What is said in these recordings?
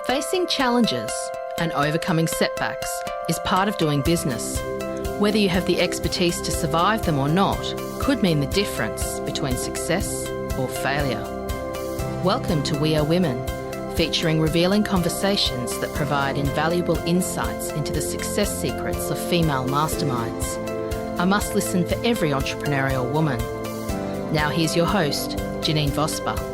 Facing challenges and overcoming setbacks is part of doing business. Whether you have the expertise to survive them or not could mean the difference between success or failure. Welcome to We Are Women, featuring revealing conversations that provide invaluable insights into the success secrets of female masterminds. A must listen for every entrepreneurial woman. Now here's your host, Janine Vosper.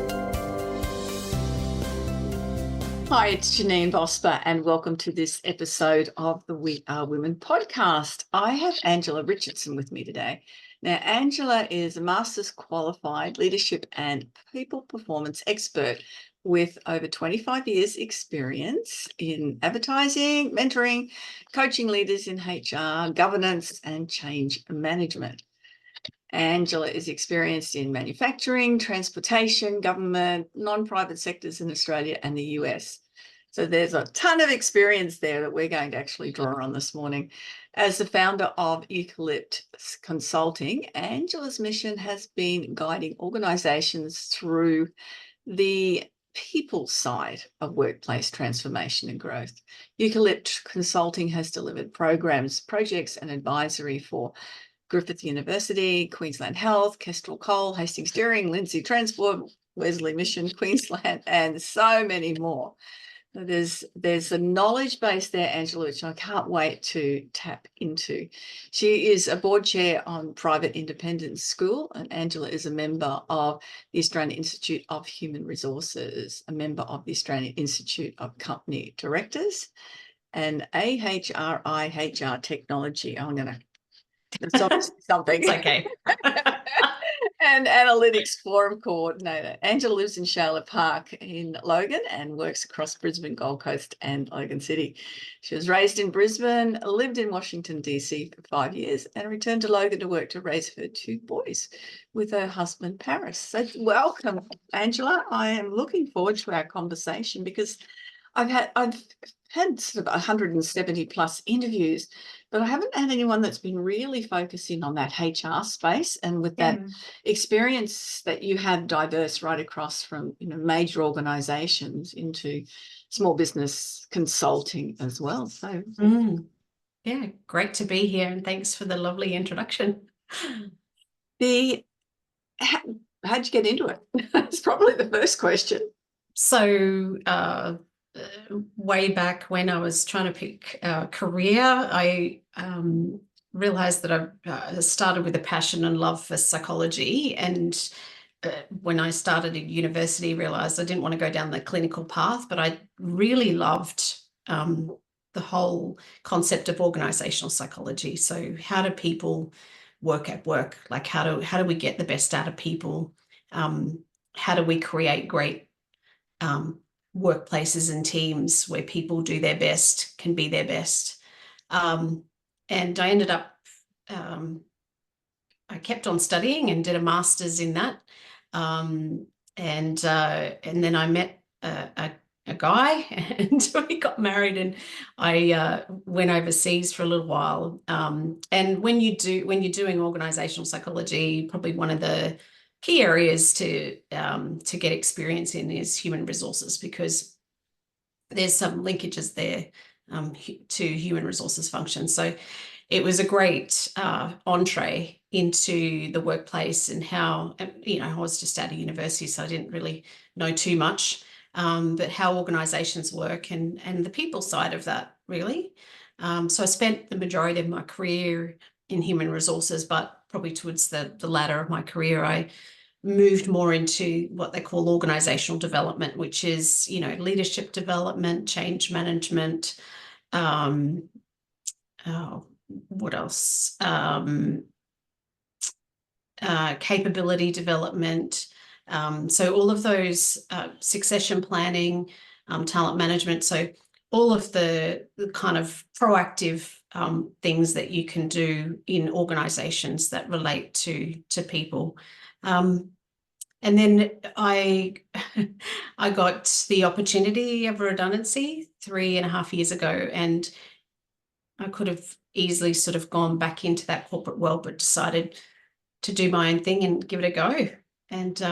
Hi, it's Janine Vosper, and welcome to this episode of the We Are Women podcast. I have Angela Richardson with me today. Now, Angela is a master's qualified leadership and people performance expert with over 25 years experience in advertising, mentoring, coaching leaders in HR, governance, and change management. Angela is experienced in manufacturing, transportation, government, non-private sectors in Australia and the US. So there's a ton of experience there that we're going to actually draw on this morning. As the founder of Eucalypt Consulting, Angela's mission has been guiding organisations through the people side of workplace transformation and growth. Eucalypt Consulting has delivered programs, projects and advisory for Griffith University, Queensland Health, Kestrel Coal, Hastings Dairying, Lindsay Transport, Wesley Mission, Queensland, and so many more. So there's a knowledge base there, Angela, which I can't wait to tap into. She is a board chair on Private Independent School, and Angela is a member of the Australian Institute of Human Resources, a member of the Australian Institute of Company Directors, and AHRI HR Technology. I'm going to something. It's okay. And Analytics Forum Coordinator. Angela lives in Charlotte Park in Logan and works across Brisbane, Gold Coast and Logan City. She was raised in Brisbane, lived in Washington, DC for 5 years and returned to Logan to work to raise her 2 boys with her husband, Paris. So welcome, Angela. I am looking forward to our conversation because I've had sort of 170 plus interviews, but I haven't had anyone that's been really focusing on that HR space, and with that experience that you have diverse right across from major organizations into small business consulting as well. So yeah, great to be here, and thanks for the lovely introduction. How'd you get into it? That's probably the first question. So way back when I was trying to pick a career, I realized that I started with a passion and love for psychology, and when I started at university, realized I didn't want to go down the clinical path, but I really loved the whole concept of organizational psychology. So how do people work at work? Like how do we get the best out of people? How do we create great workplaces and teams where people do their best, can be their best? And I ended up, I kept on studying and did a master's in that. And then I met a guy and we got married, and I went overseas for a little while. And when you're doing organizational psychology, probably one of the key areas to get experience in is human resources, because there's some linkages there to human resources functions. So it was a great entree into the workplace, and how, I was just out of university, so I didn't really know too much, but how organizations work and the people side of that, really. So I spent the majority of my career in human resources, but probably towards the latter of my career, I moved more into what they call organizational development, which is, leadership development, change management, what else? Capability development. So all of those, succession planning, talent management. So all of the kind of proactive things that you can do in organizations that relate to people. And then I got the opportunity of redundancy 3.5 years ago, and I could have easily sort of gone back into that corporate world, but decided to do my own thing and give it a go. And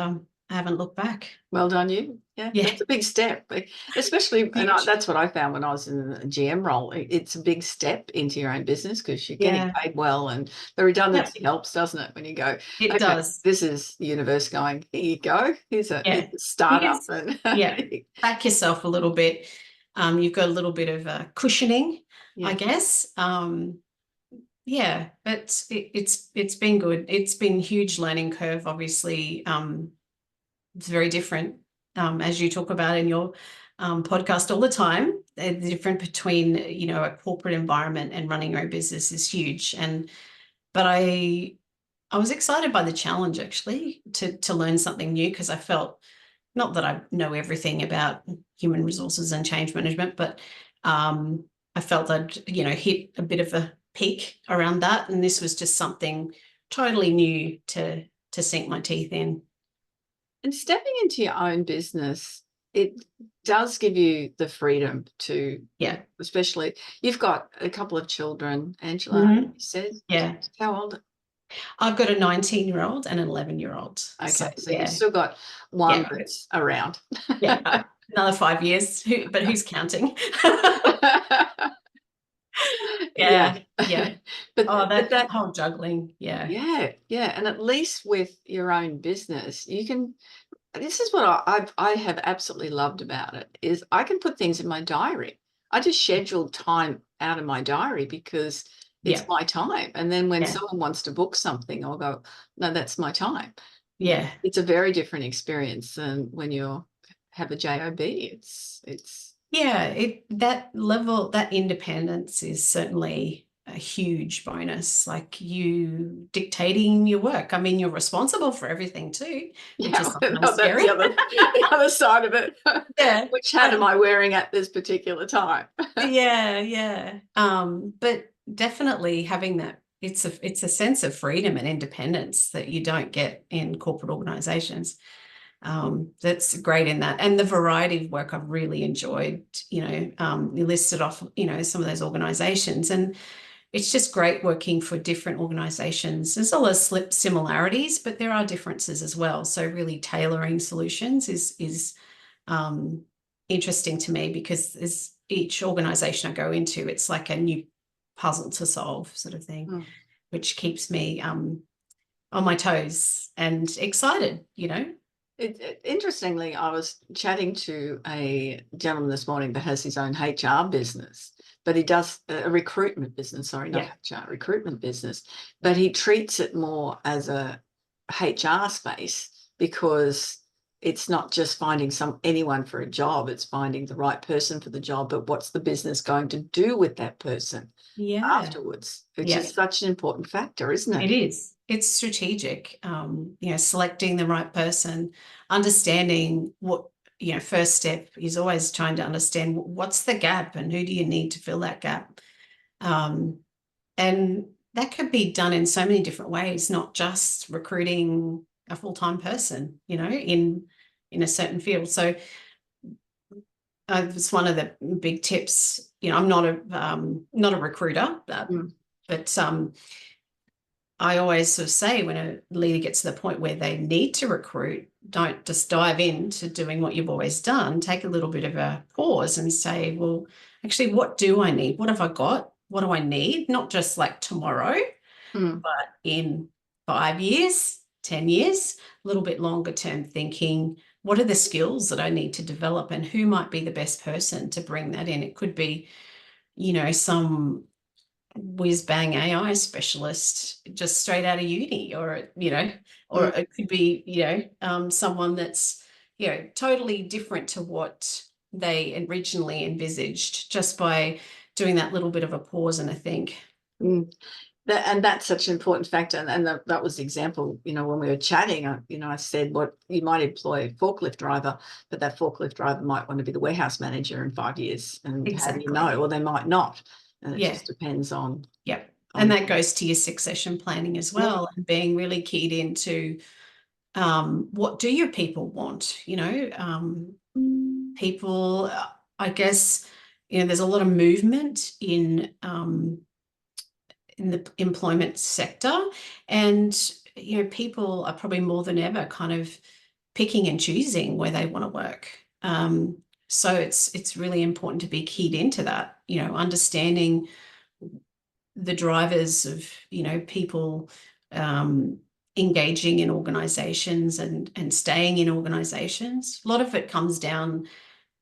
haven't looked back. Well done, you. Yeah, Yeah. that's a big step, especially, and Huge. that's what I found when I was in the GM role. It's a big step into your own business because you're getting Yeah. paid well, and the Yep. redundancy helps, doesn't it? When you go, It okay, does. this is the universe going, here you go. Here's a Yeah. startup, Because, and yeah, back yourself a little bit. You've got a little bit of cushioning, I yeah, guess. Yeah, but it's been good. It's been a huge learning curve, obviously. It's very different, as you talk about in your podcast all the time. The difference between, a corporate environment and running your own business is huge. But I was excited by the challenge, actually, to learn something new, because I felt, not that I know everything about human resources and change management, but I felt I'd, hit a bit of a peak around that. And this was just something totally new to sink my teeth in. and stepping into your own business, it does give you the freedom to, Yeah. especially you've got a couple of children, Angela. Mhm. You said, Yeah. how old? I've got a 19-year-old and an 11-year-old. Okay, So so yeah, you've still got one yeah, that's around. yeah. Another 5 years, but who's counting? Yeah. Yeah. But Oh, but that that whole juggling. Yeah. yeah, and at least with your own business, you can, this is what I have absolutely loved about it, is I can put things in my diary. I just schedule time out of my diary because it's Yeah. my time. And then when Yeah. someone wants to book something, I'll go, no, that's my time. Yeah. It's a very different experience than when you have a job. It's Yeah. That level, that independence is certainly a huge bonus. Like, you dictating your work. I mean, you're responsible for everything too, which is yeah, sometimes that's scary. the other side of it. Yeah. Which hat am I wearing at this particular time? Yeah, yeah. But definitely having that, it's a sense of freedom and independence that you don't get in corporate organizations. That's great in that. And the variety of work I've really enjoyed, you listed off, some of those organizations, and it's just great working for different organizations. There's a lot of similarities, but there are differences as well. So really tailoring solutions is um, interesting to me, because as each organization I go into, it's like a new puzzle to solve, sort of thing, which keeps me on my toes and excited, Interestingly, I was chatting to a gentleman this morning that has his own HR business, but he does a recruitment business, sorry, not Yeah. HR, recruitment business, but he treats it more as a HR space, because it's not just finding anyone for a job, it's finding the right person for the job, but what's the business going to do with that person Yeah. afterwards, which Yeah. is such an important factor, isn't it? It is. It's strategic, selecting the right person, understanding what, first step is always trying to understand what's the gap and who do you need to fill that gap. And that could be done in so many different ways, not just recruiting a full-time person, in a certain field. So it's one of the big tips. I'm not a recruiter, but I always sort of say, when a leader gets to the point where they need to recruit, don't just dive into doing what you've always done. Take a little bit of a pause and say, well, actually, what do I need? What have I got? What do I need? Not just like tomorrow, but in 5 years, 10 years, a little bit longer term thinking. What are the skills that I need to develop, and who might be the best person to bring that in? It could be, some whiz bang AI specialist just straight out of uni, or it could be, someone that's, totally different to what they originally envisaged, just by doing that little bit of a pause and a think. And that's such an important factor. And that was the example, when we were chatting, I said, what you might employ a forklift driver, but that forklift driver might want to be the warehouse manager in 5 years. And how do you know? Or they might not. And it just depends on. Yeah. And that goes to your succession planning as well, and being really keyed into what do your people want? People, I guess, there's a lot of movement in the employment sector, and people are probably more than ever kind of picking and choosing where they want to work. So it's really important to be keyed into that, understanding the drivers of, people engaging in organizations and staying in organizations. A lot of it comes down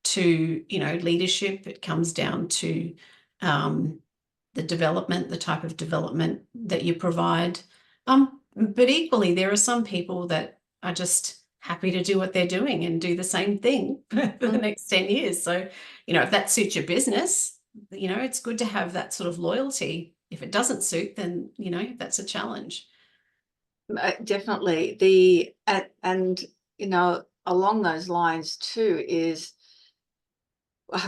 to, leadership. It comes down to the development, the type of development that you provide. But equally, there are some people that are just happy to do what they're doing and do the same thing for the next 10 years. So, if that suits your business, it's good to have that sort of loyalty. If it doesn't suit, then, that's a challenge. Definitely. And along those lines too is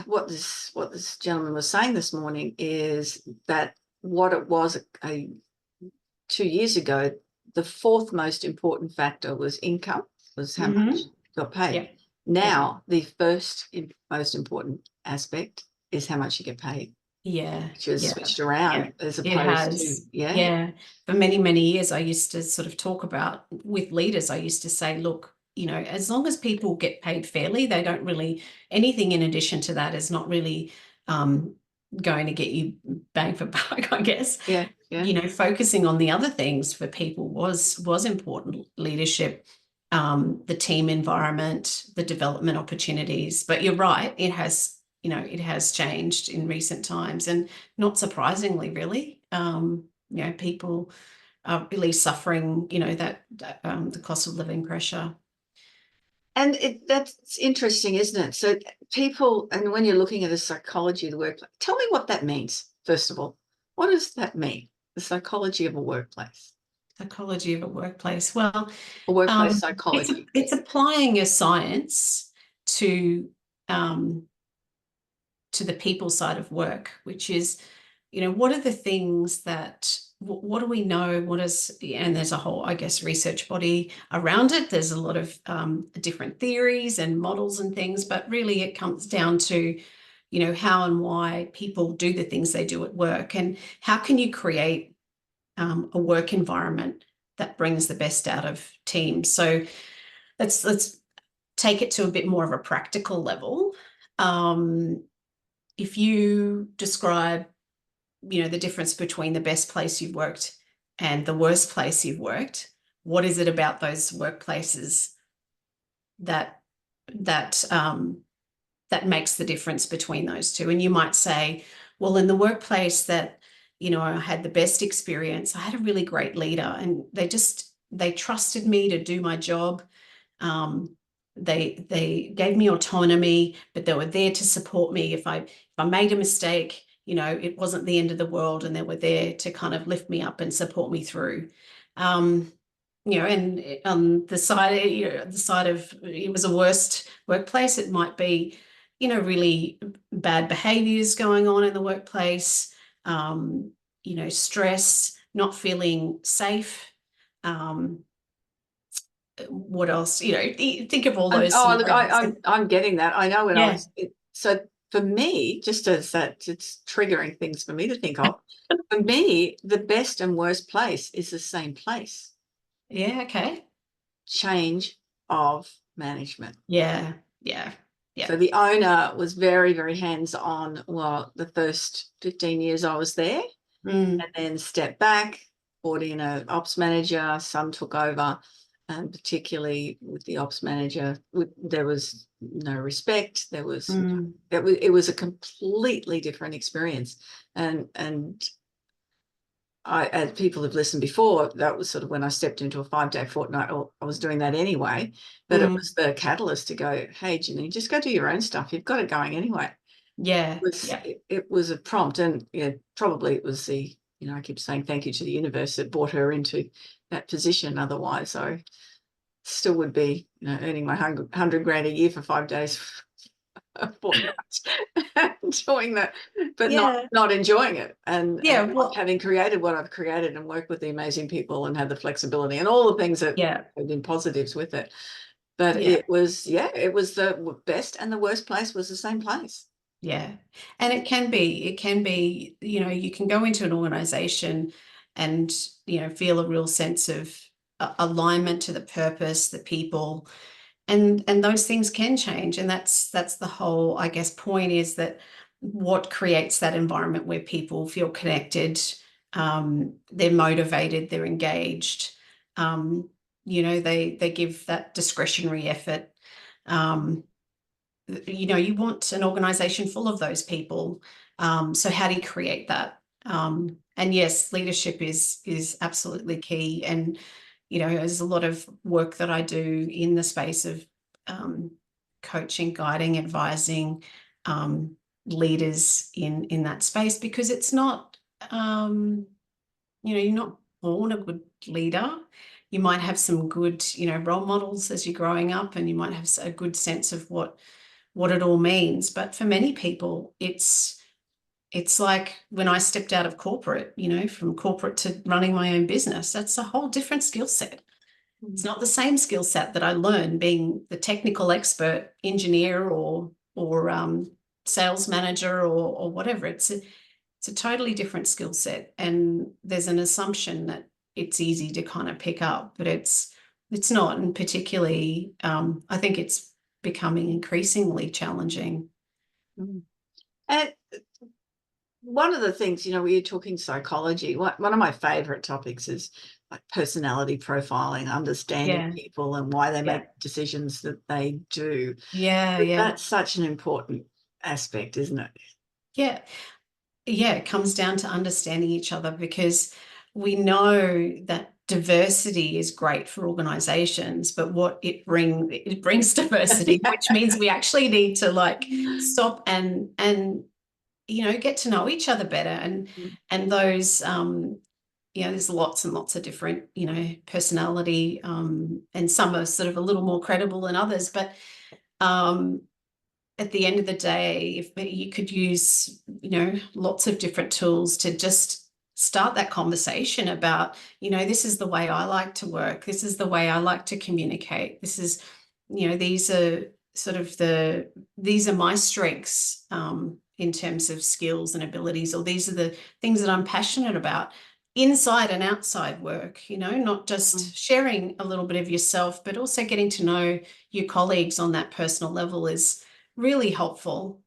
what this gentleman was saying this morning is that what it was 2 years ago, the fourth most important factor was income, was how much you got paid. Yeah. Now, the first most important aspect is how much you get paid. Yeah. Which has switched around as opposed to, For many, many years, I used to sort of talk about with leaders, I used to say, look, as long as people get paid fairly, they don't really, anything in addition to that is not really going to get you bang for buck, I guess. Yeah. Focusing on the other things for people was important. Leadership, the team environment, the development opportunities. But you're right, it has changed in recent times, and not surprisingly, really. People are really suffering, that the cost of living pressure. And that's interesting, isn't it? So people, and when you're looking at the psychology of the workplace, tell me what that means, first of all. What does that mean, the psychology of a workplace? Psychology of a workplace. Well, a workplace psychology. It's applying a science to the people side of work, which is, what are the things that, what do we know? And there's a whole, I guess, research body around it. There's a lot of different theories and models and things, but really it comes down to, how and why people do the things they do at work, and how can you create a work environment that brings the best out of teams. So let's take it to a bit more of a practical level. If you describe, the difference between the best place you've worked and the worst place you've worked, what is it about those workplaces that makes the difference between those two? And you might say, well, in the workplace that, I had the best experience, I had a really great leader, and they trusted me to do my job. They gave me autonomy, but they were there to support me. If I made a mistake, it wasn't the end of the world, and they were there to kind of lift me up and support me through. And on the side of it was a worst workplace, it might be, really bad behaviors going on in the workplace, stress, not feeling safe. What else? Think of all those. Oh, look, I'm getting that. I know when so for me, just as that, it's triggering things for me to think of. For me, the best and worst place is the same place. Yeah. Okay. Change of management. Yeah. So the owner was very, very hands-on. Well, the first 15 years I was there, and then stepped back, brought in an ops manager, some took over, and particularly with the ops manager, there was no respect. It was a completely different experience. And as people have listened before, that was sort of when I stepped into a 5-day fortnight. I was doing that anyway, but it was the catalyst to go, hey, Janine, just go do your own stuff. You've got it going anyway. Yeah. It was a prompt, and probably it was the, I keep saying thank you to the universe that brought her into that position. Otherwise, I still would be, earning my $100,000 a year for 5 days. Enjoying that, but not enjoying it, and having created what I've created and worked with the amazing people and had the flexibility and all the things that have been positives with it. But it was the best and the worst place was the same place. Yeah. And it can be, you can go into an organization and, feel a real sense of alignment to the purpose, the people, and those things can change. And that's the whole, I guess, point, is that what creates that environment where people feel connected, they're motivated, they're engaged, they give that discretionary effort. You want an organization full of those people. So how do you create that? And yes, leadership is absolutely key. And, there's a lot of work that I do in the space of coaching, guiding, advising leaders in that space, because it's not, you're not born a good leader. You might have some good, role models as you're growing up, and you might have a good sense of what it all means. But for many people, it's like when I stepped out of corporate, from corporate to running my own business, that's a whole different skill set. It's not the same skill set that I learned being the technical expert engineer or sales manager or whatever. It's a totally different skill set. And there's an assumption that it's easy to kind of pick up, but it's not. And particularly, I think it's becoming increasingly challenging. And one of the things, we're talking psychology. One of my favorite topics is like personality profiling, understanding people and why they make decisions that they do. That's such an important aspect, isn't it? Yeah. It comes down to understanding each other, because we know that diversity is great for organizations, but what it brings diversity, which means we actually need to stop and get to know each other better. And those there's lots and lots of different personality, and some are sort of a little more credible than others, but at the end of the day, if you could use lots of different tools to just start that conversation about this is the way I like to work, this is the way I like to communicate, this is these are these are my strengths in terms of skills and abilities, or these are the things that I'm passionate about, inside and outside work, not just sharing a little bit of yourself, but also getting to know your colleagues on that personal level is really helpful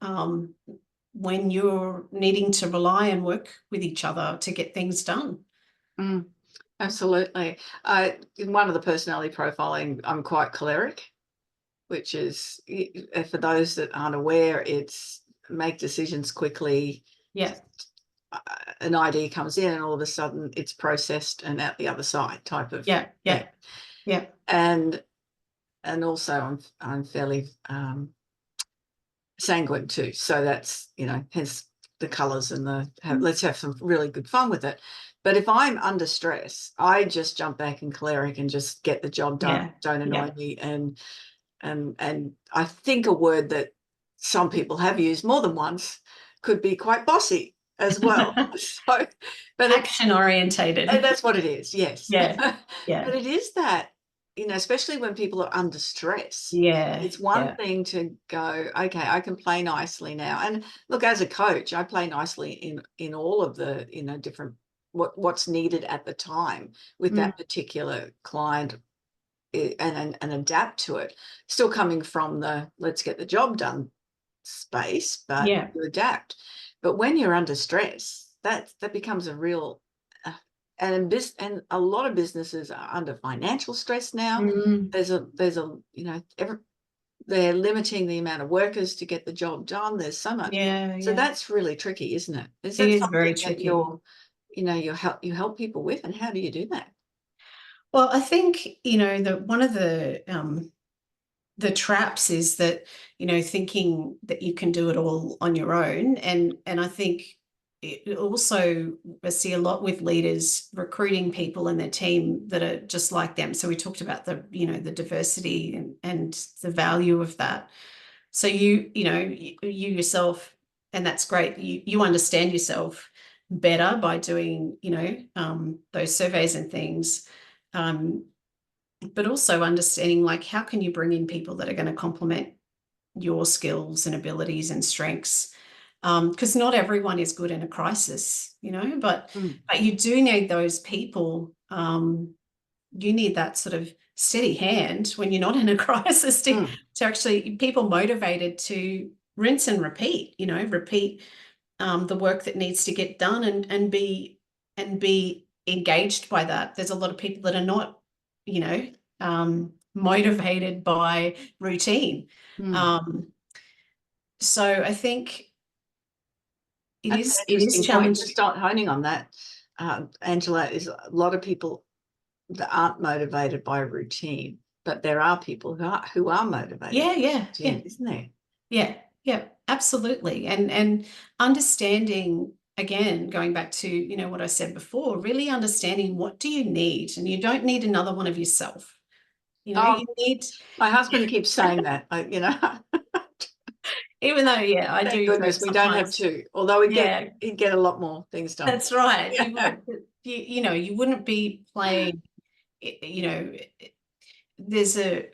when you're needing to rely and work with each other to get things done. Absolutely. In one of the personality profiling, I'm quite choleric, which is, for those that aren't aware, it's make decisions quickly. An idea comes in and all of a sudden it's processed and out the other side type of thing. And also I'm fairly sanguine too, so that's hence the colors and let's have some really good fun with it. But if I'm under stress, I just jump back in choleric and just get the job done. Don't annoy me. And I think a word that some people have used more than once could be quite bossy as well. So, but action orientated. And that's what it is. Yes. But it is that, especially when people are under stress. It's one thing to go, okay, I can play nicely now. And look, as a coach, I play nicely in all of the, different what's needed at the time with that particular client, and adapt to it. Still coming from the let's get the job done space, but you adapt. But when you're under stress, that becomes a real and a lot of businesses are under financial stress now. There's a they're limiting the amount of workers to get the job done. There's so much. So that's really tricky, isn't it? It is very tricky. You help people with, and how do you do that? Well, I think that one of the traps is that thinking that you can do it all on your own, and I think it also, I see a lot with leaders recruiting people in their team that are just like them. So we talked about the diversity and the value of that. So you yourself, and that's great, you understand yourself better by doing those surveys and things, but also understanding how can you bring in people that are going to complement your skills and abilities and strengths, because not everyone is good in a crisis, but you do need those people. You need that sort of steady hand when you're not in a crisis to actually people motivated to rinse and repeat, repeat the work that needs to get done and be engaged by that. There's a lot of people that are not, motivated by routine. So I think it is challenging. To start honing on that, Angela, is a lot of people that aren't motivated by routine, but there are people who are motivated. Yeah, isn't there? Yeah, absolutely. And understanding, again, going back to, what I said before, really understanding what do you need, and you don't need another one of yourself. You need. My husband keeps saying that, even though, I do. Goodness, we don't have two. Although he'd get a lot more things done. That's right. You wouldn't be playing. There's a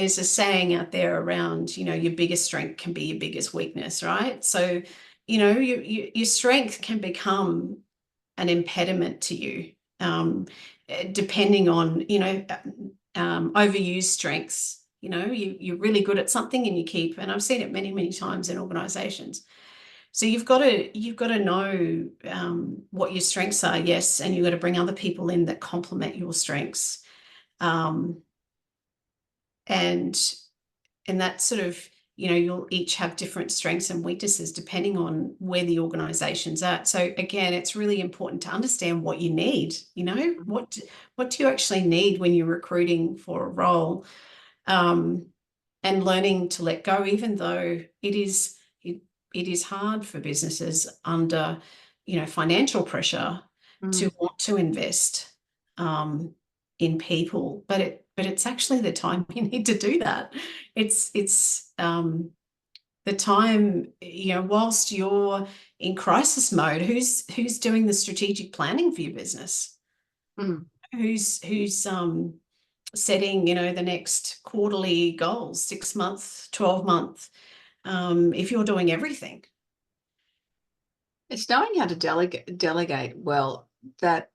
saying out there around, your biggest strength can be your biggest weakness, right? So, your strength can become an impediment to you, depending on, overused strengths. You're really good at something and I've seen it many, many times in organizations. So you've got to know what your strengths are, yes, and you've got to bring other people in that complement your strengths. And that sort of, you'll each have different strengths and weaknesses depending on where the organization's at. So again, it's really important to understand what you need, what do you actually need when you're recruiting for a role, and learning to let go, even though it is hard for businesses under, financial pressure to want to invest in people, but it's actually the time you need to do that. It's the time, whilst you're in crisis mode, who's doing the strategic planning for your business? Who's setting, the next quarterly goals, 6 months, 12 months, if you're doing everything? It's knowing how to delegate well. That,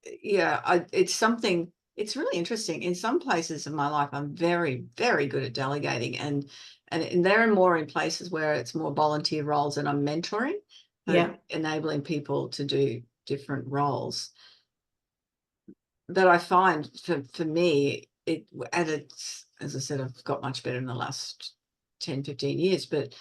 it's something. It's really interesting. In some places in my life, I'm very, very good at delegating, and there are more in places where it's more volunteer roles and I'm mentoring, enabling people to do different roles. That I find for me, as I said, I've got much better in the last 10, 15 years, but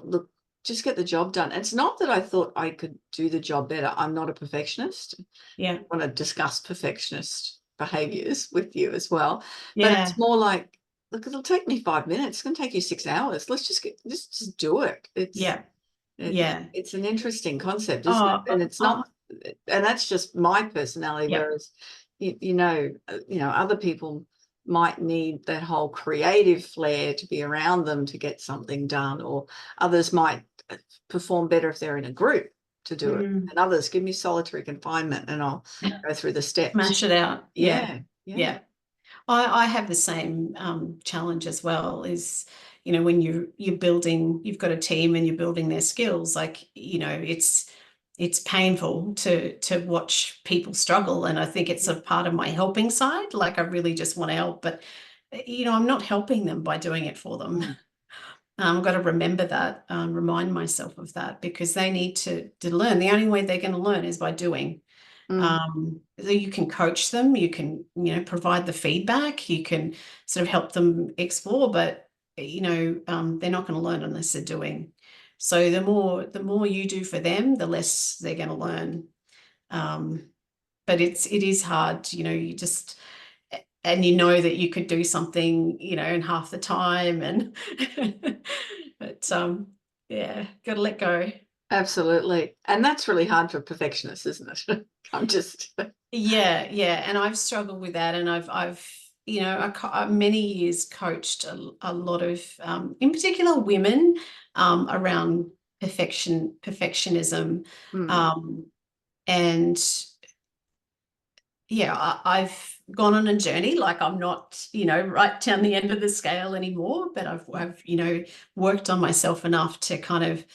look, just get the job done. It's not that I thought I could do the job better. I'm not a perfectionist. I want to discuss perfectionist behaviors with you as well. But it's more like, look, it'll take me 5 minutes. It's going to take you 6 hours. Let's just do it. It's an interesting concept, isn't it? And it's not, and that's just my personality. Whereas, other people might need that whole creative flair to be around them to get something done, or others might perform better if they're in a group to do it, and others give me solitary confinement and I'll go through the steps. Smash it out. Yeah. I have the same challenge as well, is, when you're building, you've got a team and you're building their skills, like, it's painful to watch people struggle. And I think it's a part of my helping side. Like, I really just want to help, but, I'm not helping them by doing it for them. I've got to remember that, remind myself of that, because they need to learn. The only way they're going to learn is by doing. So you can coach them, you can, provide the feedback, you can sort of help them explore, but, they're not going to learn unless they're doing. So the more you do for them, the less they're going to learn. But it is hard, you just, and that you could do something, in half the time, and but got to let go. Absolutely. And that's really hard for perfectionists, isn't it? I'm just and I've struggled with that, and I've many years coached a lot of in particular women around perfectionism, and I've gone on a journey. Like, I'm not, right down the end of the scale anymore, but I've worked on myself enough to kind of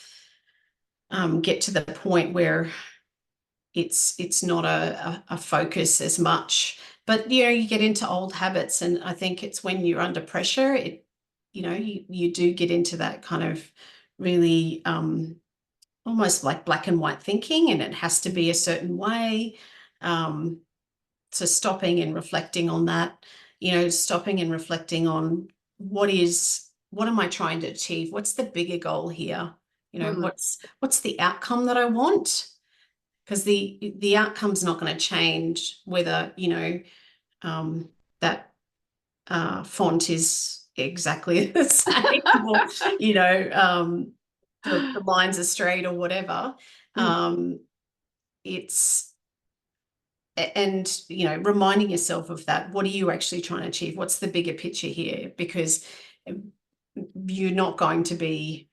get to the point where it's not a focus as much. But, you get into old habits, and I think it's when you're under pressure, you do get into that kind of really almost like black and white thinking, and it has to be a certain way. So stopping and reflecting on that, stopping and reflecting on what am I trying to achieve? What's the bigger goal here? What's the outcome that I want? Because the outcome's not going to change whether, that font is exactly the same or, the lines are straight or whatever. Reminding yourself of that. What are you actually trying to achieve? What's the bigger picture here? Because you're not going to be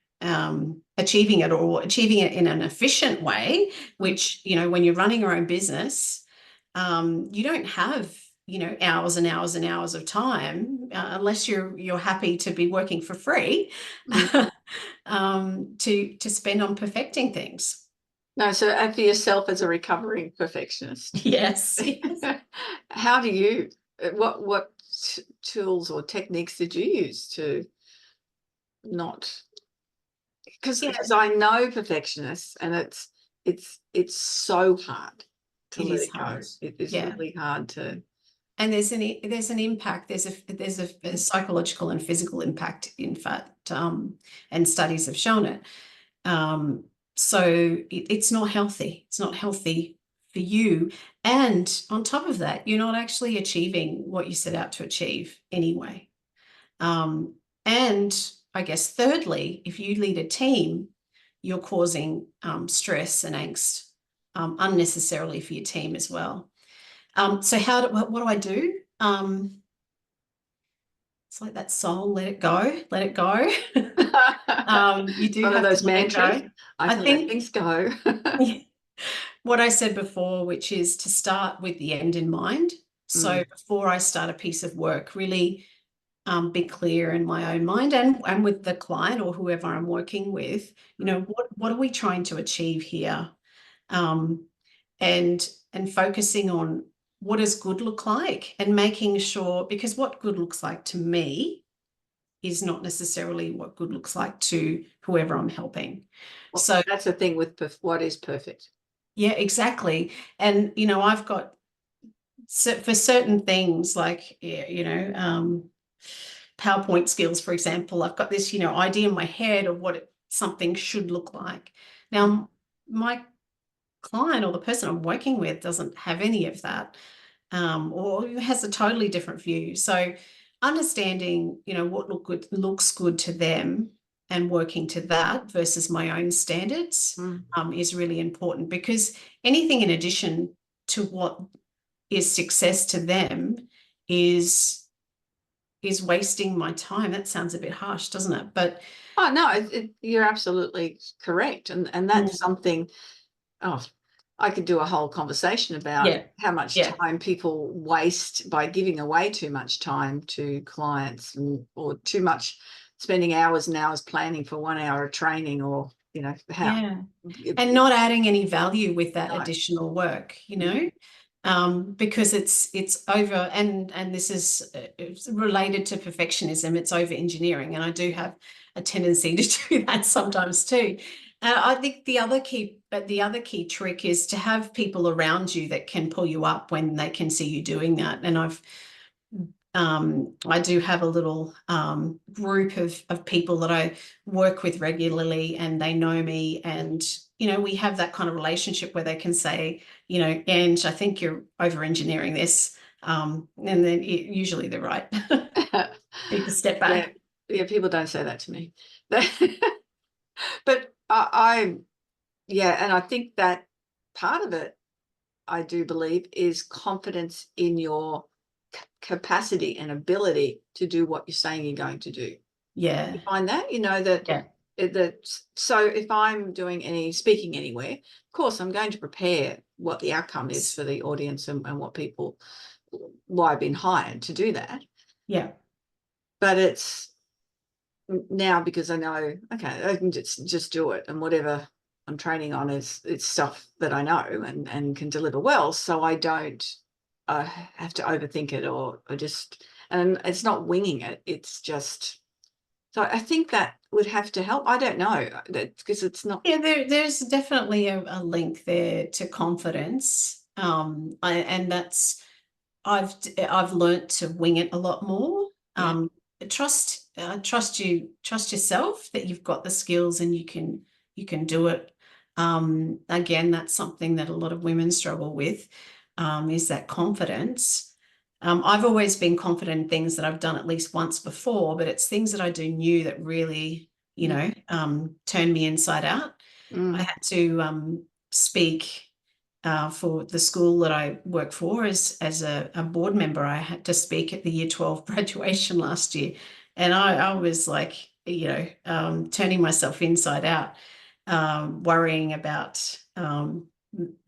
achieving it in an efficient way, which, when you're running your own business, you don't have, hours and hours and hours of time, unless you're happy to be working for free, to spend on perfecting things. No, so for yourself as a recovering perfectionist. Yes. How do you, what tools or techniques did you use to not, because I know perfectionists, and it's so hard to let it go. It is really hard to. And there's an impact. There's a psychological and physical impact, in fact, and studies have shown it. So it's not healthy. It's not healthy for you. And on top of that, you're not actually achieving what you set out to achieve anyway. And I guess thirdly, if you lead a team, you're causing stress and angst unnecessarily for your team as well. So what do I do? It's like that soul, let it go, let it go. You do One have of those to let it mantras. go. I think let things go. What I said before, which is to start with the end in mind. So before I start a piece of work, really be clear in my own mind and with the client or whoever I'm working with, what are we trying to achieve here? And focusing on what does good look like, and making sure, because what good looks like to me is not necessarily what good looks like to whoever I'm helping. Well, so that's the thing with what is perfect. Yeah, exactly. And, I've got, for certain things like, PowerPoint skills, for example, I've got this, idea in my head of what something should look like. Now, my client or the person I'm working with doesn't have any of that, or has a totally different view. So understanding, what looks good to them and working to that versus my own standards is really important, because anything in addition to what is success to them is wasting my time. That sounds a bit harsh, doesn't it? But oh no, you're absolutely correct, and that's something. Oh, I could do a whole conversation about how much time people waste by giving away too much time to clients, or too much spending hours and hours planning for 1 hour of training, or how and not adding any value with that additional work, because it's over, and this is related to perfectionism. It's over engineering, and I do have a tendency to do that sometimes too. I think the other key trick is to have people around you that can pull you up when they can see you doing that. And I do have a little group of people that I work with regularly, and they know me, and we have that kind of relationship where they can say, Ange, I think you're over engineering this, and then usually they're right. Need to step back. Yeah, people don't say that to me. But and I think that part of it, I do believe, is confidence in your capacity and ability to do what you're saying you're going to do. Yeah. You find that, so if I'm doing speaking anywhere, of course I'm going to prepare what the outcome is for the audience, and why I've been hired to do that. Yeah. But it's now, because I know, okay, I can just do it, and whatever I'm training on it's stuff that I know and can deliver well. So I don't I have to overthink it or just, and it's not winging it. It's just, so I think that would have to help. I don't know, because it's not. Yeah, there's definitely a link there to confidence. And that's, I've learnt to wing it a lot more. Yeah. Trust yourself that you've got the skills and you can do it. Again, that's something that a lot of women struggle with, is that confidence. I've always been confident in things that I've done at least once before, but it's things that I do new that really, turn me inside out. I had to speak for the school that I work for as a board member. I had to speak at the Year 12 graduation last year, and I was like, turning myself inside out, worrying about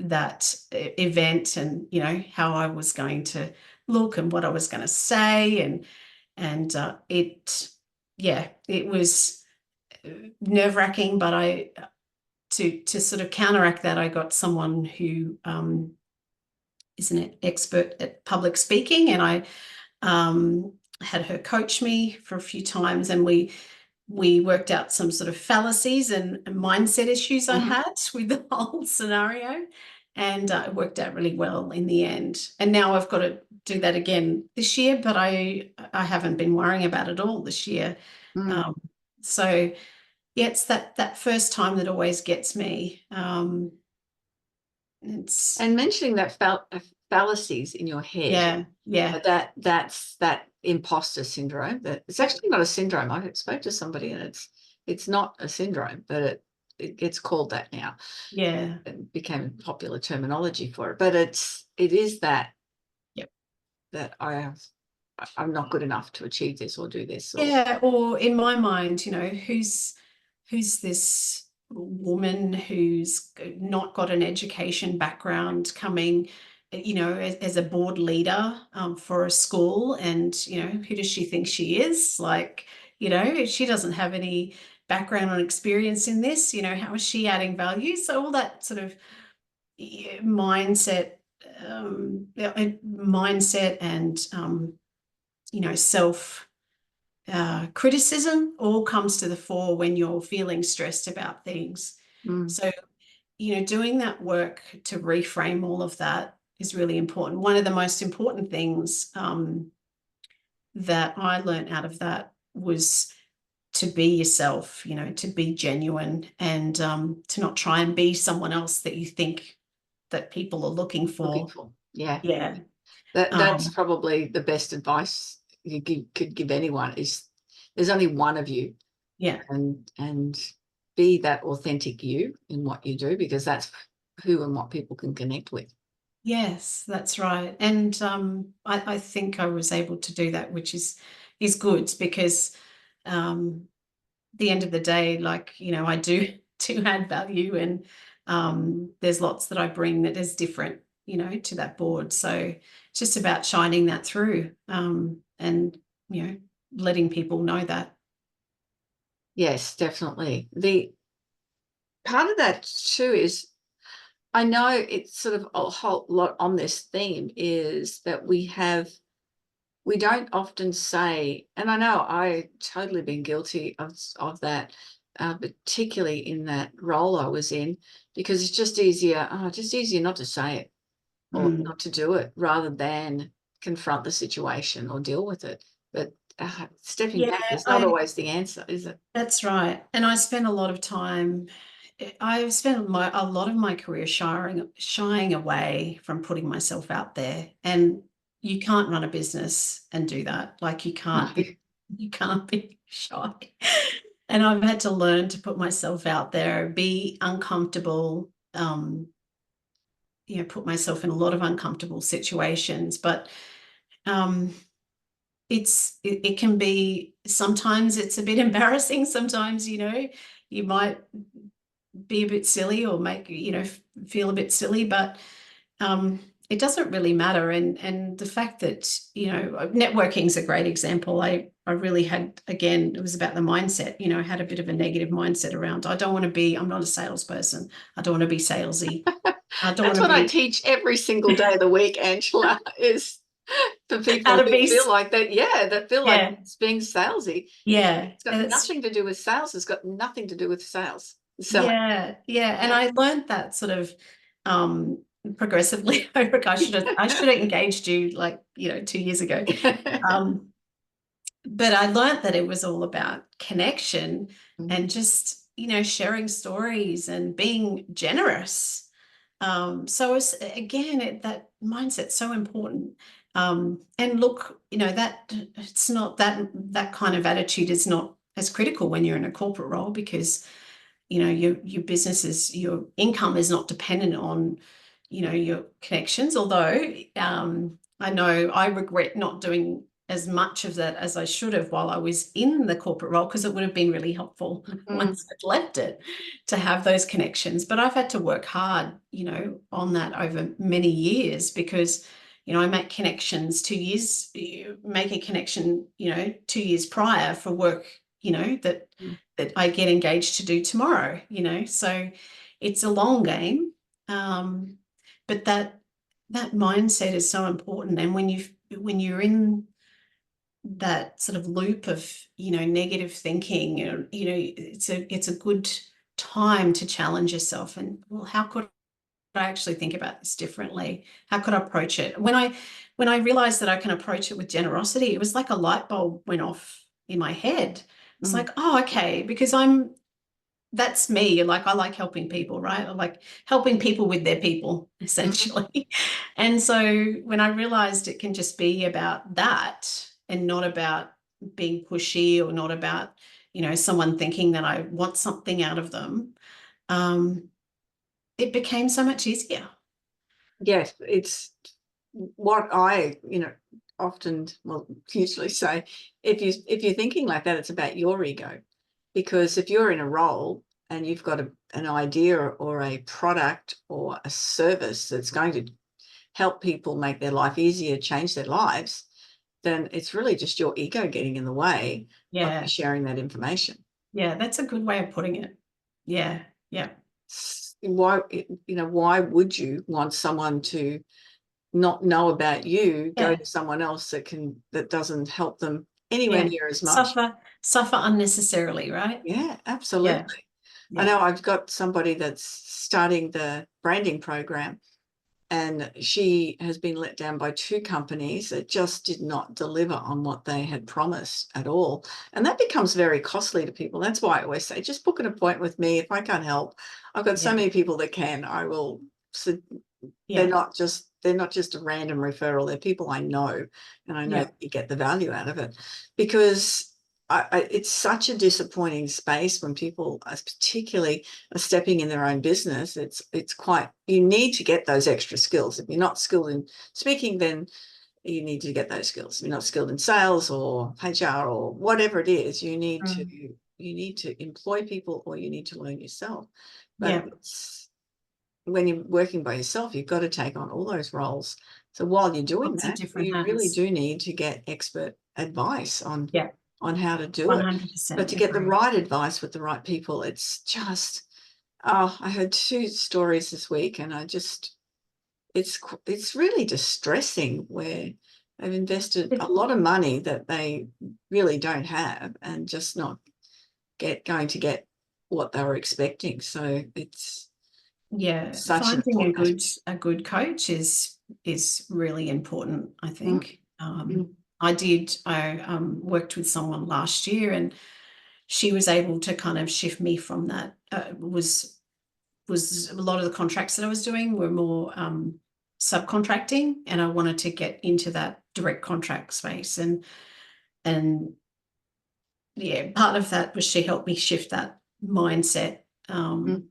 that event and how I was going to look and what I was going to say, and it was nerve-wracking, but to sort of counteract that, I got someone who is an expert at public speaking, and I had her coach me for a few times, and we worked out some sort of fallacies and mindset issues I had with the whole scenario, and it worked out really well in the end. And now I've got to do that again this year, but I haven't been worrying about it all this year. So yeah, it's that first time that always gets me. And mentioning that fallacies in your head, that's that imposter syndrome. That it's actually not a syndrome. I spoke to somebody, and it's not a syndrome, but it gets called that now. Yeah, it became popular terminology for it. But it is that. Yep. That I'm not good enough to achieve this or do this. Or in my mind, who's this woman who's not got an education background coming, as a board leader for a school, and who does she think she is? Like, she doesn't have any background or experience in this. How is she adding value? So all that sort of mindset and self criticism all comes to the fore when you're feeling stressed about things. So, doing that work to reframe all of that is really important. One of the most important things that I learned out of that was to be yourself, to be genuine, and to not try and be someone else that you think that people are looking for. Yeah. That's probably the best advice you could give anyone, is there's only one of you. And be that authentic you in what you do, because that's who and what people can connect with. Yes, that's right. And I think I was able to do that, which is good, because the end of the day, I do add value, and there's lots that I bring that is different, to that board. So it's just about shining that through, and letting people know that. Yes, definitely. The part of that too is, I know it's sort of a whole lot on this theme, is that we don't often say, and I know I totally been guilty of that, particularly in that role I was in, because it's just easier not to say it or not to do it, rather than confront the situation or deal with it. But stepping back is not always the answer, is it? That's right. And I spent a lot of time, I've spent a lot of my career shying away from putting myself out there. And you can't run a business and do that. Like, you can't be shy. And I've had to learn to put myself out there, be uncomfortable, put myself in a lot of uncomfortable situations. But it can be, sometimes it's a bit embarrassing. Sometimes, you might be a bit silly or make, feel a bit silly, but it doesn't really matter. And the fact that, networking is a great example. I really had, again, it was about the mindset, I had a bit of a negative mindset around, I'm not a salesperson. I don't want to be salesy. I don't That's want what to I be teach every single day of the week, Angela, is for how people to who be. feel like that, that feel like Yeah, it's being salesy. yeah. It's got nothing to do with sales. It's got nothing to do with sales. Selling. Yeah, yeah. And Yeah. I learned that sort of progressively. I should have engaged you like, 2 years ago. But I learned that it was all about connection and just, sharing stories and being generous. So it's, again, that mindset's so important. And look, that it's not that kind of attitude is not as critical when you're in a corporate role, because your business your income is not dependent on your connections, although I know I regret not doing as much of that as I should have while I was in the corporate role, because it would have been really helpful once I'd left it to have those connections. But I've had to work hard on that over many years, because I make connections 2 years, make a connection 2 years prior for work that I get engaged to do tomorrow, so it's a long game. But that mindset is so important. And when you're in that sort of loop of, negative thinking, it's a good time to challenge yourself and, well, how could I actually think about this differently? How could I approach it? When I realized that I can approach it with generosity, it was like a light bulb went off in my head. It's like, oh, okay, because that's me. Like, I like helping people, right? I like helping people with their people, essentially. And so when I realized it can just be about that and not about being pushy, or not about, someone thinking that I want something out of them, it became so much easier. Yes, it's what I, often, well, usually say, if you're thinking like that, it's about your ego. Because if you're in a role and you've got an idea or a product or a service that's going to help people make their life easier, change their lives, then it's really just your ego getting in the way of you sharing that information. Yeah, that's a good way of putting it. Yeah, yeah. Why would you want someone to not know about you, go to someone else that doesn't help them anywhere near as much? Suffer unnecessarily, right? Yeah, absolutely. Yeah. I know I've got somebody that's starting the branding program, and she has been let down by 2 companies that just did not deliver on what they had promised at all. And that becomes very costly to people. That's why I always say, just book an appointment with me. If I can't help, I've got so many people that can. I will. So they're not just a random referral. They're people I know, and I know that you get the value out of it, because it's such a disappointing space when people, particularly, are stepping in their own business. It's quite, you need to get those extra skills. If you're not skilled in speaking, then you need to get those skills. If you're not skilled in sales or HR or whatever it is, you need to employ people, or you need to learn yourself. But when you're working by yourself, you've got to take on all those roles. So while you're doing that, you really do need to get expert advice on how to do 100% it. But to get the right advice with the right people, it's just, I heard 2 stories this week, and it's really distressing, where they've invested a lot of money that they really don't have, and just not going to get what they were expecting. So it's finding a good coach is really important, I think. I worked with someone last year, and she was able to kind of shift me from that. Was a lot of the contracts that I was doing were more subcontracting, and I wanted to get into that direct contract space. And part of that was she helped me shift that mindset. And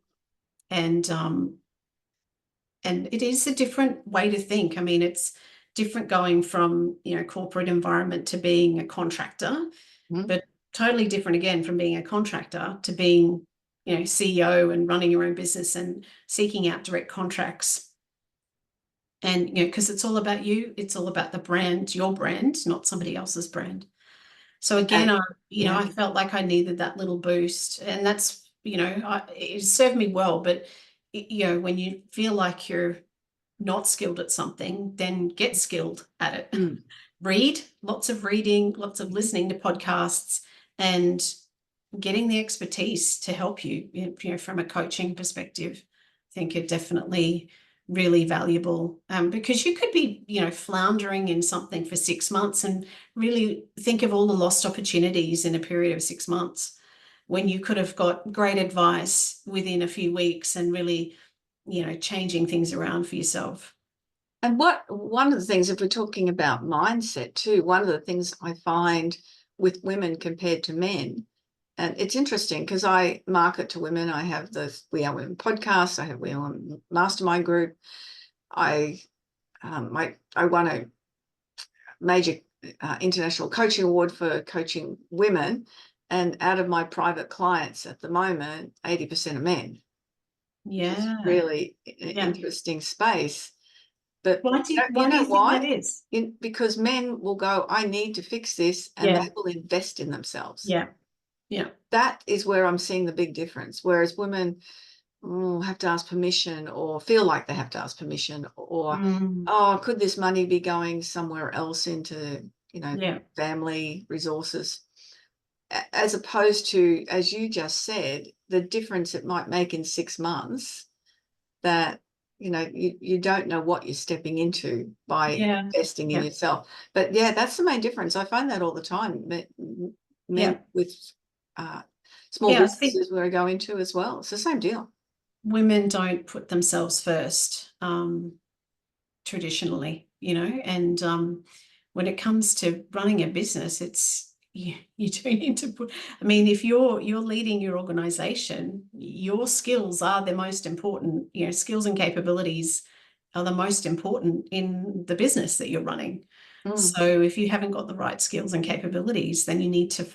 it is a different way to think. I mean, it's different going from, corporate environment to being a contractor, but totally different again from being a contractor to being, CEO and running your own business and seeking out direct contracts. And, because it's all about you, it's all about the brand, your brand, not somebody else's brand. So again, I felt like I needed that little boost, and that's, it served me well, but when you feel like you're not skilled at something, then get skilled at it. Read, lots of reading, lots of listening to podcasts, and getting the expertise to help you, from a coaching perspective. I think are definitely really valuable, because you could be, floundering in something for 6 months, and really think of all the lost opportunities in a period of 6 months when you could have got great advice within a few weeks and really, changing things around for yourself. And one of the things, if we're talking about mindset too, one of the things I find with women compared to men, and it's interesting because I market to women. I have the We Are Women podcast. I have We Are Women mastermind group. I won a major international coaching award for coaching women, and out of my private clients at the moment, 80% are men. Yeah, it's really interesting space. But why do you think that is? Because men will go, I need to fix this, and they will invest in themselves. Yeah. That is where I'm seeing the big difference. Whereas women have to ask permission, or feel like they have to ask permission, or could this money be going somewhere else into family resources, as opposed to, as you just said, the difference it might make in 6 months, that you don't know what you're stepping into by investing in yourself. But that's the main difference. I find that all the time. Men with small businesses where I go into as well, it's the same deal. Women don't put themselves first, traditionally, and when it comes to running a business, it's you do need to put, if you're leading your organization, your skills are the most important. Skills and capabilities are the most important in the business that you're running. So if you haven't got the right skills and capabilities, then you need to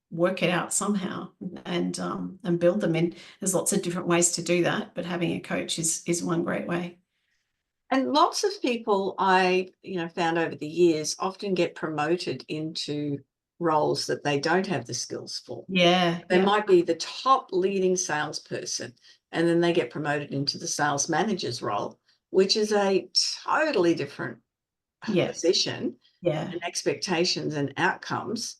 work it out somehow and build them in. There's lots of different ways to do that, but having a coach is one great way. And lots of people I found over the years often get promoted into roles that they don't have the skills for. They might be the top leading salesperson, and then they get promoted into the sales manager's role, which is a totally different position and expectations and outcomes.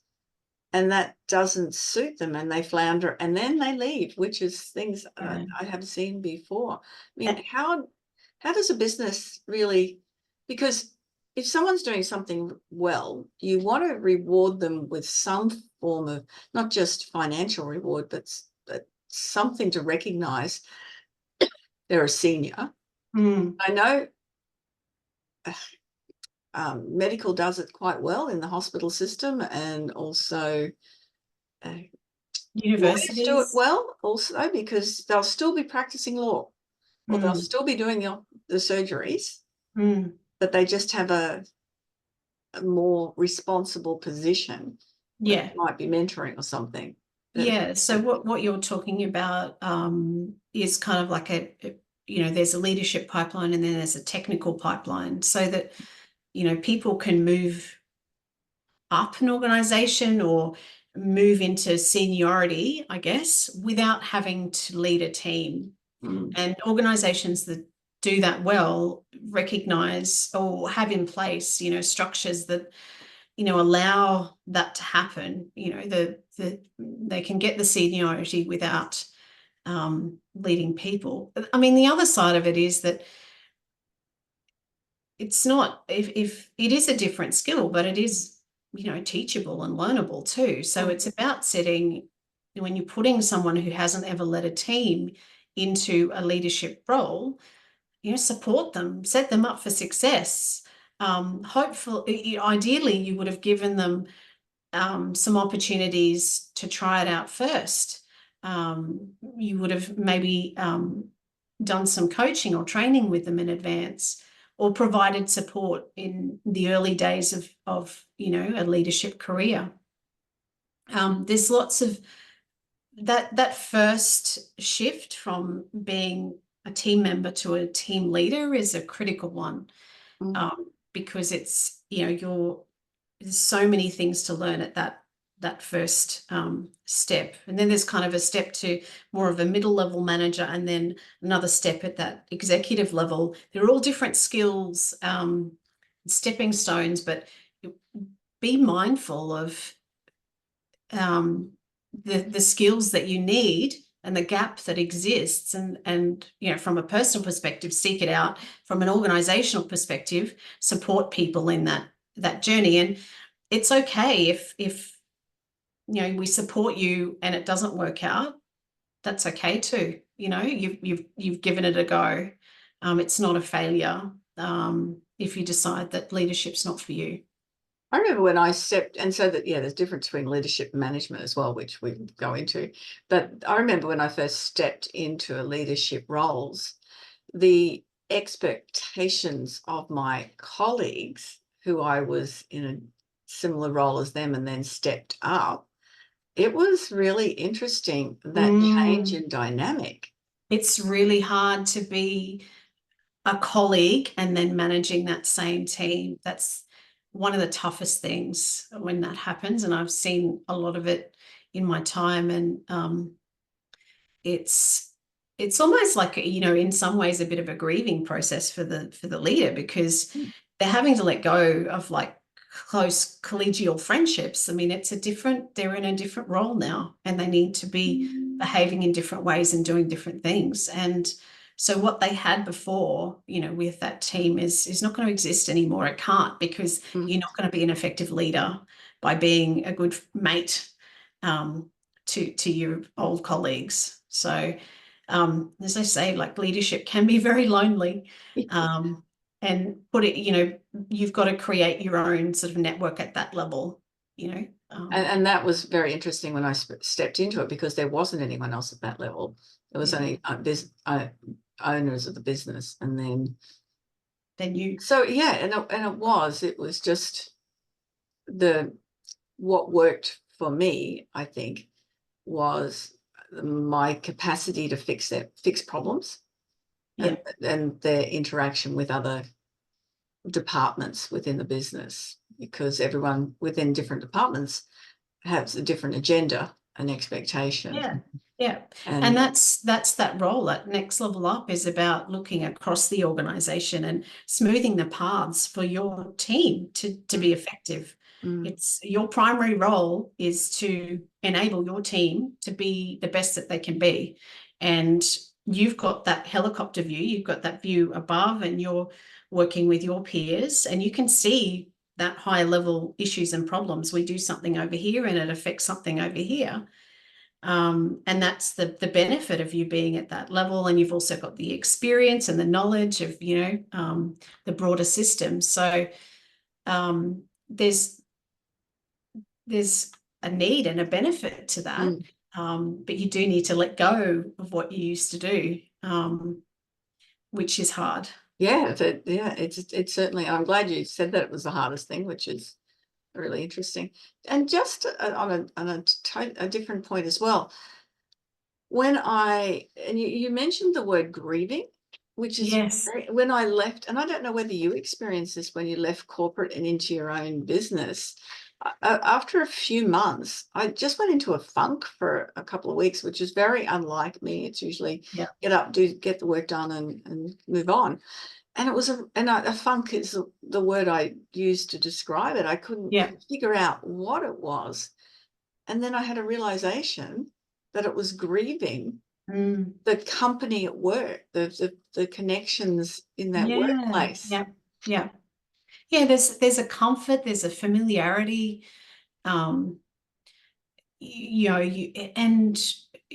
And that doesn't suit them, and they flounder, and then they leave, which is things I have seen before. How does a business really, because if someone's doing something well, you want to reward them with some form of, not just financial reward, but something to recognize they're a senior. I know medical does it quite well in the hospital system, and also universities do it well also, because they'll still be practicing law, or they'll still be doing the surgeries, but they just have a more responsible position. Might be mentoring or something. So what you're talking about is kind of like there's a leadership pipeline, and then there's a technical pipeline, so that people can move up an organization or move into seniority, I guess, without having to lead a team. And organizations that do that well recognize or have in place structures that allow that to happen. They can get the seniority without leading people. The other side of it is that it's not, if it is a different skill, but it is teachable and learnable too. So it's about setting, when you're putting someone who hasn't ever led a team into a leadership role, support them, set them up for success. Hopefully, ideally, you would have given them some opportunities to try it out first. You would have maybe done some coaching or training with them in advance, or provided support in the early days of a leadership career. There's lots of that first shift from being a team member to a team leader is a critical one, because it's there's so many things to learn at that that first step. And then there's kind of a step to more of a middle level manager, and then another step at that executive level. They're all different skills, stepping stones, but be mindful of the skills that you need and the gap that exists, and from a personal perspective, seek it out. From an organizational perspective, support people in that journey. And it's okay if we support you and it doesn't work out. That's okay too. You've given it a go. It's not a failure if you decide that leadership's not for you. I remember when I stepped, and so that, there's a difference between leadership and management as well, which we go into. But I remember when I first stepped into leadership roles, the expectations of my colleagues, who I was in a similar role as them and then stepped up, it was really interesting, that change in dynamic. It's really hard to be a colleague and then managing that same team. That's one of the toughest things when that happens, and I've seen a lot of it in my time. And it's almost like, in some ways a bit of a grieving process for the leader, because they're having to let go of like close collegial friendships. I mean, they're in a different role now, and they need to be behaving in different ways and doing different things. And so what they had before, with that team is not going to exist anymore. It can't, because you're not going to be an effective leader by being a good mate to your old colleagues. So as I say, like, leadership can be very lonely. And you've got to create your own sort of network at that level, And that was very interesting when I stepped into it, because there wasn't anyone else at that level. There was only owners of the business, and then you. So and it was just what worked for me, I think, was my capacity to fix problems, and their interaction with other departments within the business, because everyone within different departments has a different agenda and expectation. And that's that role. That next level up is about looking across the organization and smoothing the paths for your team to be effective. It's your primary role is to enable your team to be the best that they can be, and you've got that helicopter view, you've got that view above, and you're working with your peers, and you can see that higher level issues and problems. We do something over here and it affects something over here. And that's the benefit of you being at that level. And you've also got the experience and the knowledge of, the broader system. So there's a need and a benefit to that. But you do need to let go of what you used to do, which is hard. It's certainly, I'm glad you said that it was the hardest thing, which is really interesting. And just on a different point as well, you mentioned the word grieving, which is when I left, and I don't know whether you experienced this when you left corporate and into your own business. After a few months, I just went into a funk for a couple of weeks, which is very unlike me. It's usually get up, get the work done, and move on. And it was a funk is the word I used to describe it. I couldn't figure out what it was. And then I had a realization that it was grieving the company at work, the connections in that workplace. There's a comfort, there's a familiarity, and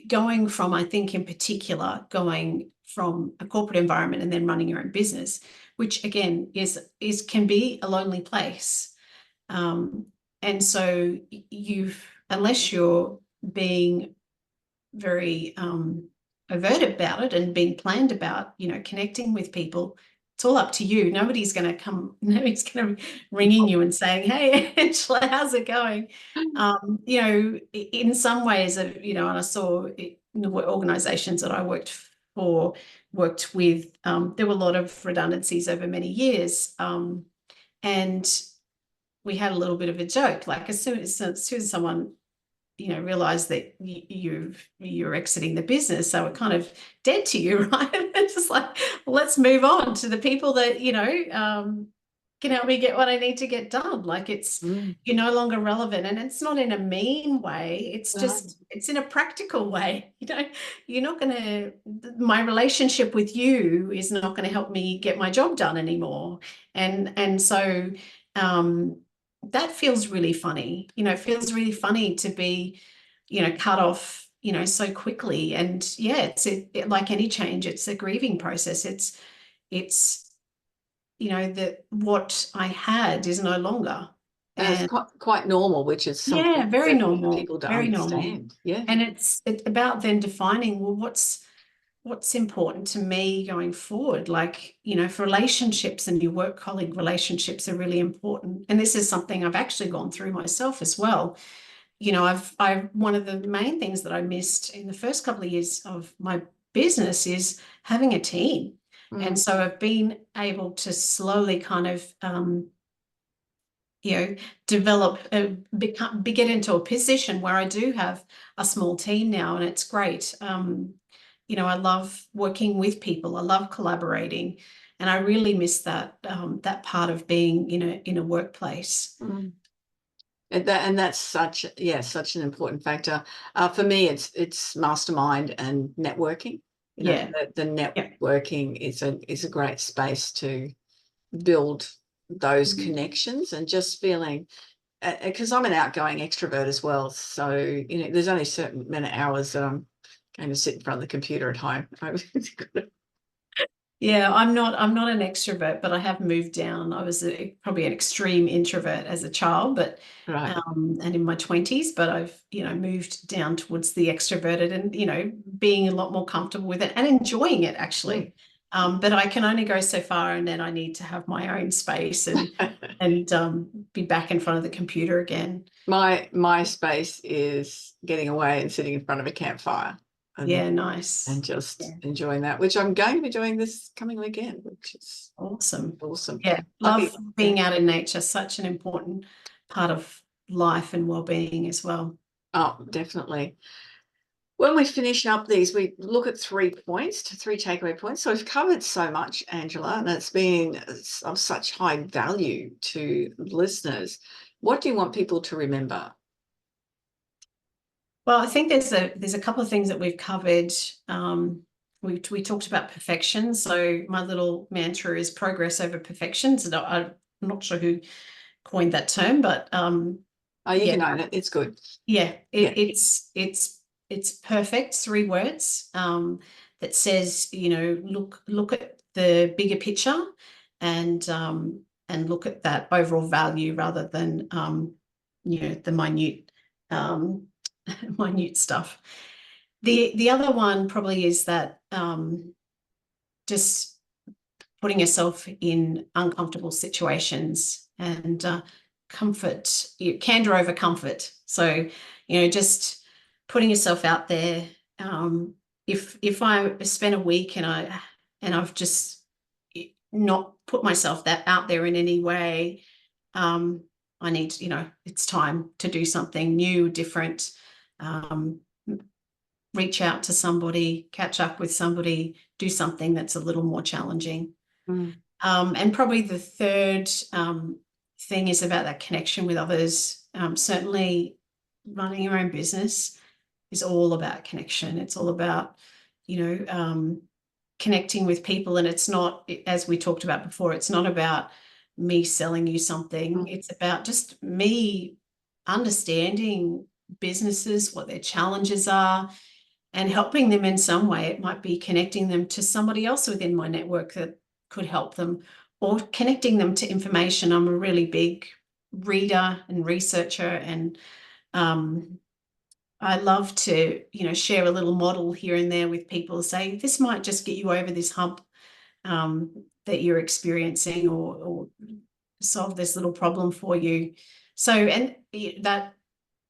going from, I think in particular, going from a corporate environment and then running your own business, which again can be a lonely place. And so unless you're being very overt about it and being planned about, connecting with people, it's all up to you. Nobody's going to be ringing you and saying, "Hey, Angela, how's it going?" In some ways, and I saw in the organizations that I worked with, there were a lot of redundancies over many years. And we had a little bit of a joke, like as soon as someone, you know, realized that you're exiting the business, so we're kind of dead to you, right? It's just like, well, let's move on to the people that, you know, can help me get what I need to get done. Like it's, you're no longer relevant, and it's not in a mean way. It's just, it's in a practical way. You know, you're not going to, my relationship with you is not going to help me get my job done anymore. And so, that feels really funny. You know, it feels really funny to be, you know, cut off, you know, so quickly. And yeah, it's like any change, it's a grieving process. It's, you know, that what I had is no longer. And it's quite normal, which is something yeah, very that normal, people don't very normal. understand. Yeah. And it's about then defining, well, what's important to me going forward. Like, you know, for relationships, and your work colleague relationships are really important. And this is something I've actually gone through myself as well. You know, I've one of the main things that I missed in the first couple of years of my business is having a team. And so I've been able to slowly kind of, you know, develop, get into a position where I do have a small team now, and it's great. You know, I love working with people. I love collaborating, and I really miss that that part of being in a workplace. And that's such an important factor. For me, it's mastermind and networking. You know, the networking is a great space to build those connections, and just feeling, because I'm an outgoing extrovert as well. So, you know, there's only a certain amount of hours that I'm going to sit in front of the computer at home. Yeah, I'm not an extrovert, but I have moved down. I was probably an extreme introvert as a child, but and in my 20s, but I've, you know, moved down towards the extroverted, and, you know, being a lot more comfortable with it and enjoying it actually. But I can only go so far, and then I need to have my own space and be back in front of the computer again. My space is getting away and sitting in front of a campfire. Yeah, nice. And just enjoying that, which I'm going to be doing this coming weekend, which is awesome. Awesome. Yeah, love being out in nature. Such an important part of life and well-being as well. Oh, definitely. When we finish up these, we look at 3 takeaway points. So we've covered so much, Angela, and it's been of such high value to listeners. What do you want people to remember? Well, I think there's a couple of things that we've covered. We talked about perfection. So my little mantra is progress over perfection. So I'm not sure who coined that term, but you can own it. It's good. Yeah, it's perfect. 3 words that says, you know, look at the bigger picture, and look at that overall value rather than you know, the minute minute stuff. The other one probably is that just putting yourself in uncomfortable situations, and candor over comfort. So, you know, just putting yourself out there. If I spend a week and I've just not put myself out there in any way, I need, you know, it's time to do something new, different. Reach out to somebody, catch up with somebody, do something that's a little more challenging. And probably the third thing is about that connection with others. Certainly running your own business is all about connection. It's all about, you know, connecting with people. And it's not, as we talked about before, it's not about me selling you something. It's about just me understanding businesses, what their challenges are, and helping them in some way. It might be connecting them to somebody else within my network that could help them, or connecting them to information. I'm a really big reader and researcher, and I love to, you know, share a little model here and there with people, say this might just get you over this hump that you're experiencing, or solve this little problem for you. So, and that,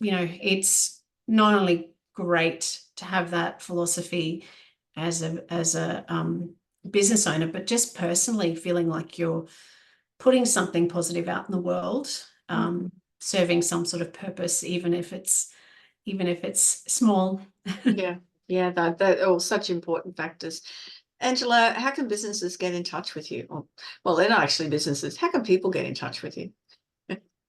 you know, it's not only great to have that philosophy as a business owner, but just personally feeling like you're putting something positive out in the world, serving some sort of purpose, even if it's small. Yeah, they're all such important factors. Angela, how can businesses get in touch with you? Well, they're not actually businesses. How can people get in touch with you?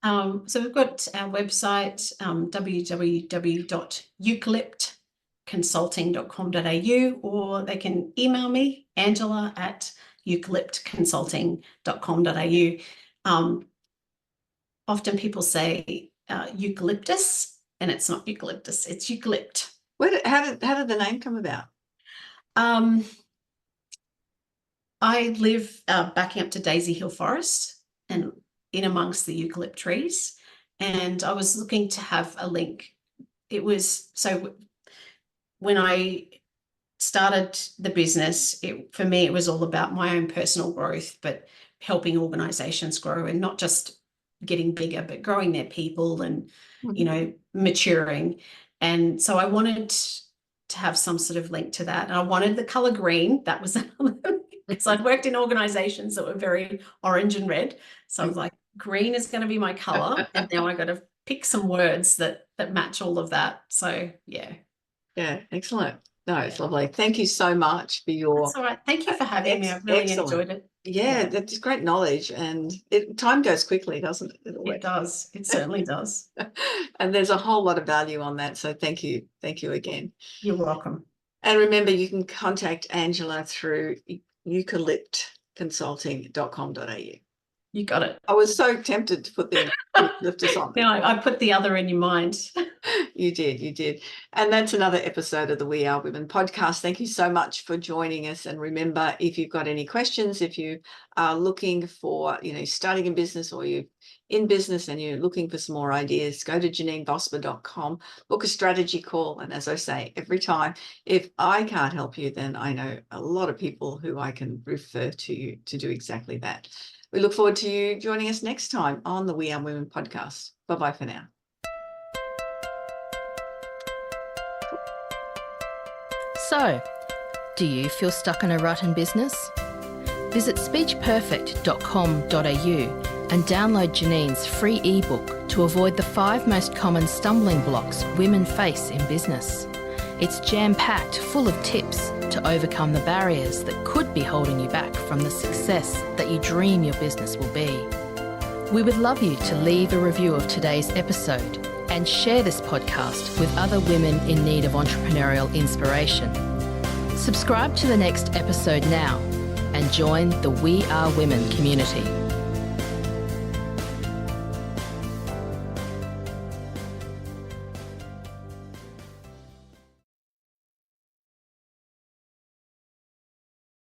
So we've got our website, www.eucalyptconsulting.com.au, or they can email me, angela@eucalyptconsulting.com.au. Often people say eucalyptus, and it's not eucalyptus, it's eucalypt. How did the name come about? I live backing up to Daisy Hill Forest and in amongst the eucalypt trees, and I was looking to have a link. It was so when I started the business, for me it was all about my own personal growth, but helping organizations grow, and not just getting bigger, but growing their people and maturing. And so I wanted to have some sort of link to that, and I wanted the color green. That was because I'd worked in organizations that were very orange and red, so I was like, green is going to be my color, and now I got to pick some words that match all of that. So yeah, excellent. No, it's lovely. Thank you so much for your. That's all right. Thank you for having me. I've really enjoyed it. Yeah, that's great knowledge, and time goes quickly, doesn't it? It does. It certainly does. And there's a whole lot of value on that. So thank you again. You're welcome. And remember, you can contact Angela through eucalyptconsulting.com.au. You got it. I was so tempted to put the eucalyptus on. No, I put the other in your mind. You did. And that's another episode of the We Are Women podcast. Thank you so much for joining us. And remember, if you've got any questions, if you are looking for, starting a business, or you're in business and you're looking for some more ideas, go to JanineBosper.com, book a strategy call. And as I say every time, if I can't help you, then I know a lot of people who I can refer to you to do exactly that. We look forward to you joining us next time on the We Are Women podcast. Bye-bye for now. So, do you feel stuck in a rut in business? Visit speechperfect.com.au and download Janine's free ebook to avoid the 5 most common stumbling blocks women face in business. It's jam-packed full of tips to overcome the barriers that could be holding you back from the success that you dream your business will be. We would love you to leave a review of today's episode and share this podcast with other women in need of entrepreneurial inspiration. Subscribe to the next episode now and join the We Are Women community.